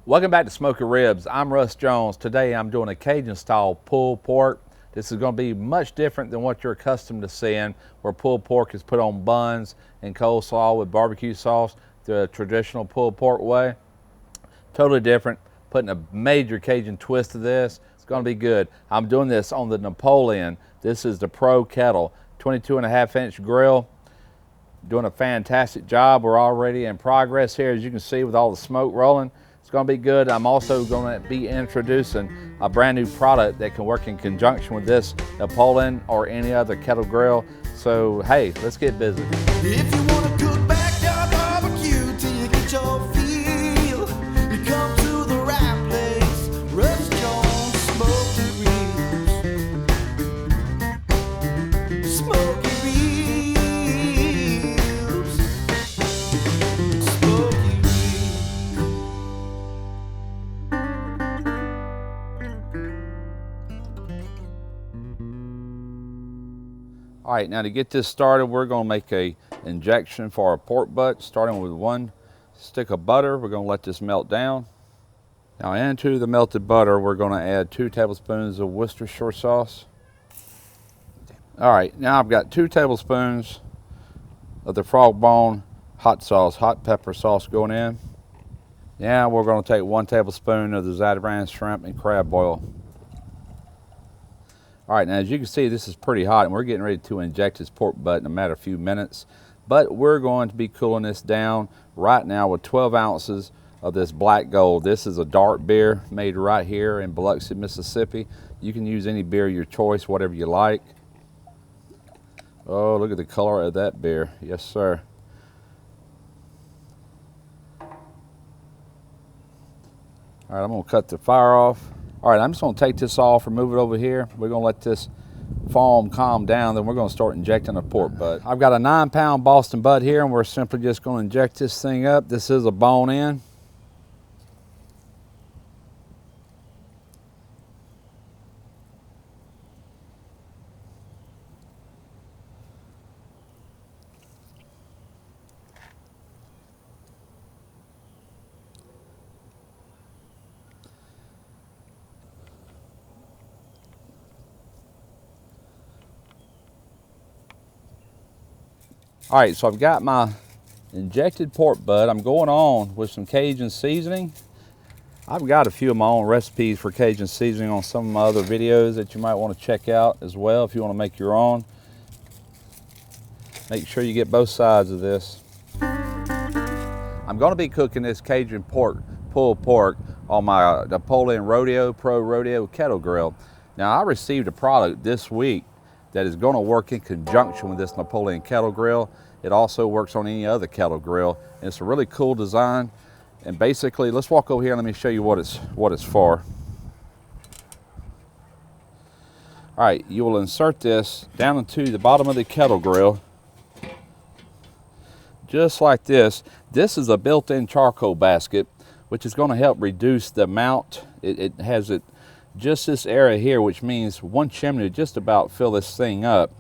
Welcome back to Smoky Ribs. I'm Russ Jones. Today I'm doing a Cajun style pulled pork. This is going to be much different than what you're accustomed to seeing, where pulled pork is put on buns and coleslaw with barbecue sauce the traditional pulled pork way. Totally different, putting a major Cajun twist to this. It's going to be good. I'm doing this on the Napoleon. This is the Pro Kettle, 22.5-inch grill. Doing a fantastic job. We're already in progress here, as you can see, with all the smoke rolling. It's going to be good. I'm also going to be introducing a brand new product that can work in conjunction with this Napoleon or any other kettle grill. So hey, let's get busy. If you want to cook backyard barbecue till you get your feel, you come to the right place. Russ Jones Smoky Ribs. Smoky Ribs. Smoky All right, now to get this started, we're going to make a injection for our pork butt, starting with 1 stick of butter. We're going to let this melt down. Now into the melted butter, we're going to add 2 tablespoons of Worcestershire sauce. All right, now I've got 2 tablespoons of the frog bone hot sauce, hot pepper sauce going in. Now we're going to take 1 tablespoon of the Zatarain shrimp and crab oil. All right, now as you can see, this is pretty hot, and we're getting ready to inject this pork butt in a matter of few minutes. But we're going to be cooling this down right now with 12 ounces of this Black Gold. This is a dark beer made right here in Biloxi, Mississippi. You can use any beer of your choice, whatever you like. Oh, look at the color of that beer. Yes, sir. All right, I'm going to cut the fire off. All right, I'm just going to take this off, remove it over here. We're going to let this foam calm down, then we're going to start injecting the pork butt. I've got a 9-pound Boston butt here, and we're simply just going to inject this thing up. This is a bone-in. All right, so I've got my injected pork butt. I'm going on with some Cajun seasoning. I've got a few of my own recipes for Cajun seasoning on some of my other videos that you might want to check out as well if you want to make your own. Make sure you get both sides of this. I'm going to be cooking this Cajun pulled pork on my Napoleon Pro Rodeo Kettle Grill. Now, I received a product this week that is going to work in conjunction with this Napoleon kettle grill. It also works on any other kettle grill. And it's a really cool design. And basically, let's walk over here and let me show you what it's for. All right, you will insert this down into the bottom of the kettle grill, just like this. This is a built-in charcoal basket, which is going to help reduce the amount. It has it just this area here, which means one chimney would just about fill this thing up.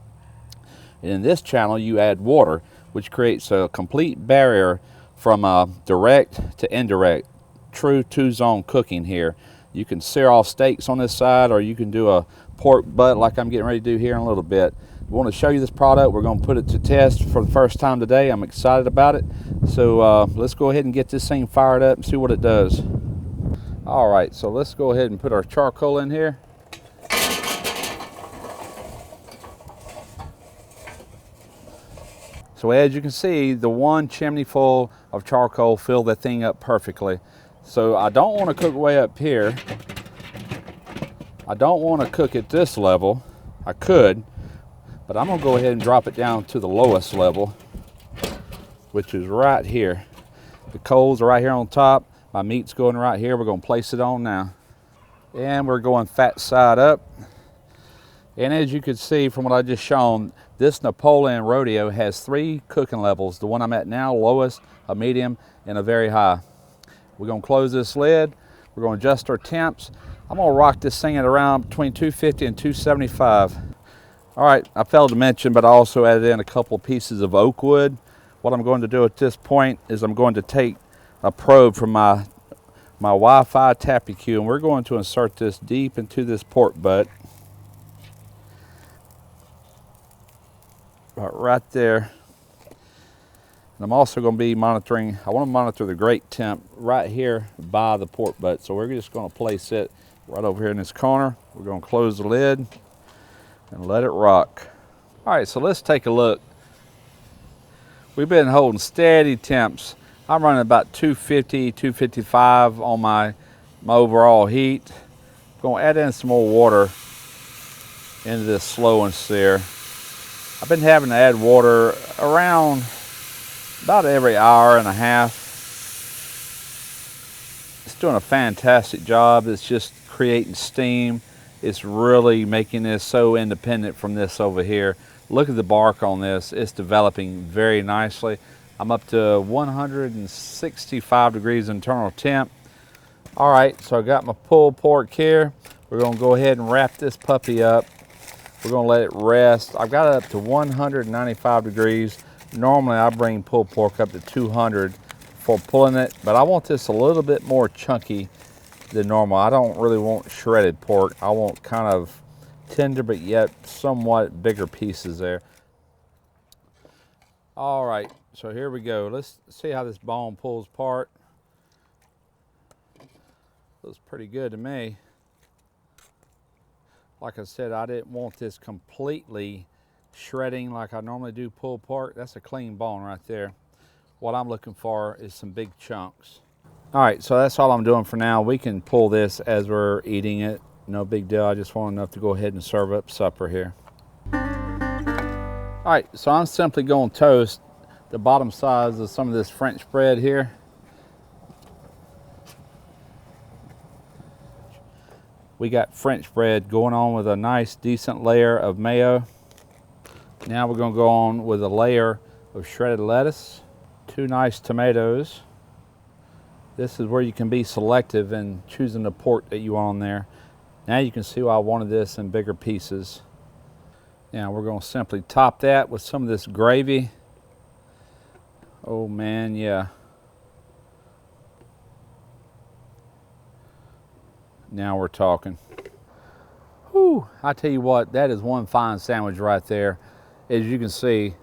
And in this channel, you add water, which creates a complete barrier from direct to indirect, true 2-zone cooking here. You can sear off steaks on this side, or you can do a pork butt like I'm getting ready to do here in a little bit. We want to show you this product. We're going to put it to test for the first time today. I'm excited about it. So let's go ahead and get this thing fired up and see what it does. All right, so let's go ahead and put our charcoal in here. So as you can see, the 1 chimney full of charcoal filled that thing up perfectly. So I don't want to cook way up here. I don't want to cook at this level. I could, but I'm gonna go ahead and drop it down to the lowest level, which is right here. The coals are right here on top. My meat's going right here. We're gonna place it on now. And we're going fat side up. And as you can see from what I just shown, this Napoleon Rodeo has 3 cooking levels. The one I'm at now, lowest, a medium, and a very high. We're gonna close this lid. We're gonna adjust our temps. I'm gonna rock this thing at around between 250 and 275. All right, I failed to mention, but I also added in a couple pieces of oak wood. What I'm going to do at this point is I'm going to take a probe from my my Wi-Fi tappy cue, and we're going to insert this deep into this pork butt. Right there. And I'm also going to be monitoring, I want to monitor the grate temp right here by the pork butt. So we're just going to place it right over here in this corner. We're going to close the lid and let it rock. All right, so let's take a look. We've been holding steady temps. I'm running about 250, 255 on my overall heat. Going to add in some more water into this slow and sear. I've been having to add water around about every hour and a half. It's doing a fantastic job. It's just creating steam. It's really making this so independent from this over here. Look at the bark on this. It's developing very nicely. I'm up to 165 degrees internal temp. All right, so I got my pulled pork here. We're gonna go ahead and wrap this puppy up. We're gonna let it rest. I've got it up to 195 degrees. Normally I bring pulled pork up to 200 for pulling it, but I want this a little bit more chunky than normal. I don't really want shredded pork. I want kind of tender, but yet somewhat bigger pieces there. All right, so here we go. Let's see how this bone pulls apart. Looks pretty good to me. Like I said, I didn't want this completely shredding like I normally do pulled pork. That's a clean bone right there. What I'm looking for is some big chunks. All right, so that's all I'm doing for now. We can pull this as we're eating it. No big deal. I just want enough to go ahead and serve up supper here. All right, so I'm simply going to toast the bottom sides of some of this French bread here. We got French bread going on with a nice decent layer of mayo. Now we're going to go on with a layer of shredded lettuce, 2 nice tomatoes. This is where you can be selective in choosing the pork that you want on there. Now you can see why I wanted this in bigger pieces. Now we're going to simply top that with some of this gravy. Oh man, yeah. Now we're talking. Whew, I tell you what, that is one fine sandwich right there. As you can see,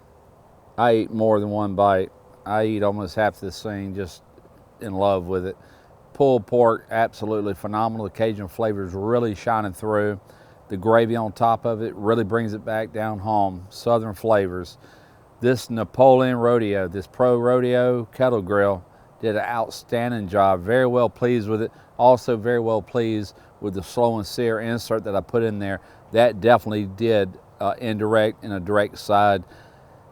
I eat more than one bite. I eat almost half this thing, just in love with it. Pulled pork, absolutely phenomenal. The Cajun flavor is really shining through. The gravy on top of it really brings it back down home. Southern flavors. This Napoleon Rodeo, this Pro Rodeo Kettle Grill, did an outstanding job. Very well pleased with it. Also very well pleased with the slow and sear insert that I put in there. That definitely did indirect and a direct side.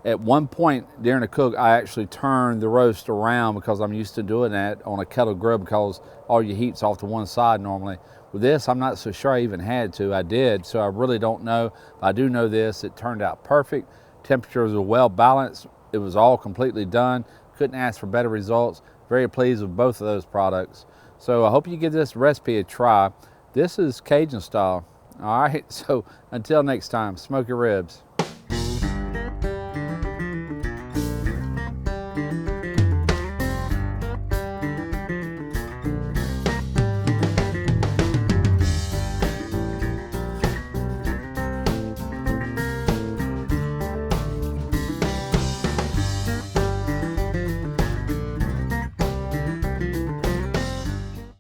At one point during the cook, I actually turned the roast around because I'm used to doing that on a Kettle Grill because all your heat's off to one side normally. With this, I'm not so sure I even had to. I did, so I really don't know. I do know this, it turned out perfect. Temperatures were well balanced. It was all completely done. Couldn't ask for better results. Very pleased with both of those products. So I hope you give this recipe a try. This is Cajun style. All right, so until next time, smoke your ribs.